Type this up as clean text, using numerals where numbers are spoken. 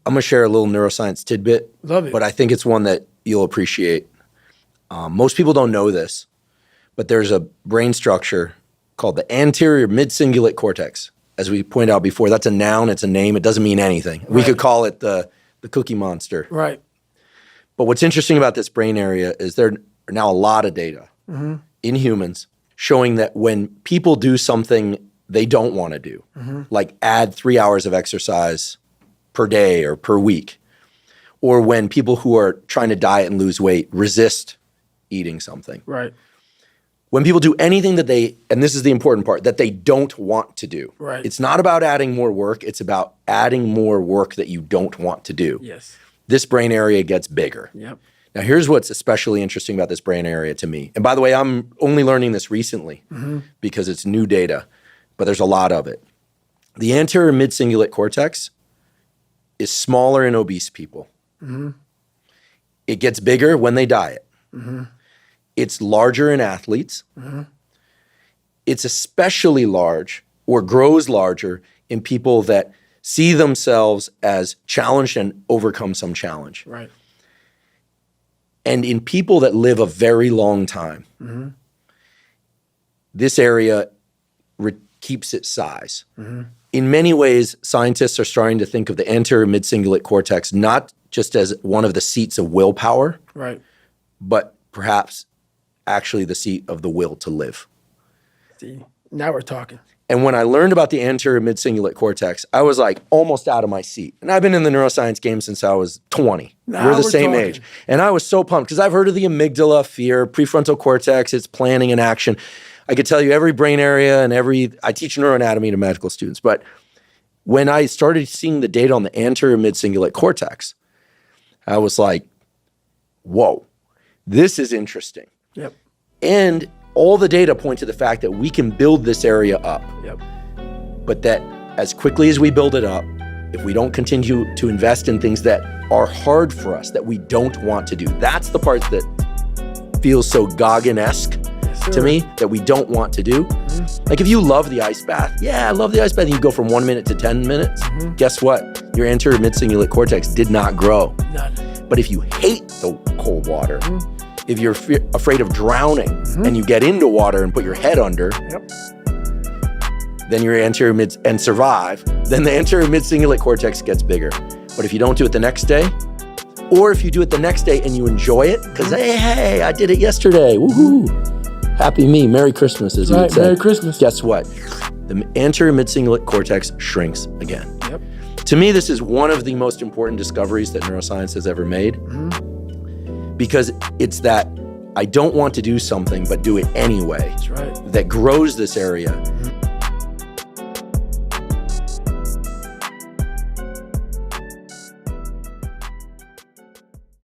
I'm going to share a little neuroscience tidbit. Love it. But I think it's one that you'll appreciate. Most people don't know this, but there's a brain structure called the anterior mid-cingulate cortex. As we pointed out before, that's a noun, it's a name, it doesn't mean anything. Right. We could call it the Cookie Monster. Right. But what's interesting about this brain area is there are now a lot of data in humans showing that when people do something they don't want to do, like add 3 hours of exercise per day or per week, or when people who are trying to diet and lose weight resist eating something. Right. When people do anything that they, and this is the important part, that they don't want to do. Right. It's not about adding more work, it's about adding more work that you don't want to do. Yes. This brain area gets bigger. Yep. Now here's what's especially interesting about this brain area to me. And by the way, I'm only learning this recently because it's new data, but there's a lot of it. The anterior mid-cingulate cortex is smaller in obese people. It gets bigger when they diet. It's larger in athletes. It's especially large or grows larger in people that see themselves as challenged and overcome some challenge. Right. And in people that live a very long time, this area keeps its size. In many ways, scientists are starting to think of the anterior mid-cingulate cortex not just as one of the seats of willpower, Right. but perhaps actually the seat of the will to live. See, now we're talking. And when I learned about the anterior mid-cingulate cortex, I was like almost out of my seat. And I've been in the neuroscience game since I was 20. Now we're the we're same talking. age. And I was so pumped because I've heard of the amygdala, fear, prefrontal cortex, it's planning and action. I could tell you every brain area and I teach neuroanatomy to medical students. But when I started seeing the data on the anterior mid-cingulate cortex, I was like, whoa, this is interesting. Yep. And all the data point to the fact that we can build this area up. Yep. But that as quickly as we build it up, if we don't continue to invest in things that are hard for us, that we don't want to do, that's the part that feels so Goggin-esque to me, that we don't want to do. Like if you love the ice bath, yeah, I love the ice bath, and you go from 1 minute to 10 minutes, guess what? Your anterior mid-cingulate cortex did not grow. None. But if you hate the cold water, if you're afraid of drowning and you get into water and put your head under, then your anterior mid and survive, then the anterior mid-cingulate cortex gets bigger. But if you don't do it the next day, or if you do it the next day and you enjoy it, because hey, I did it yesterday, woohoo, happy me, Merry Christmas, as you would say. Merry Christmas. Guess what? The anterior mid-cingulate cortex shrinks again. Yep. To me, this is one of the most important discoveries that neuroscience has ever made. Because it's that I don't want to do something, but do it anyway. That's right. That grows this area.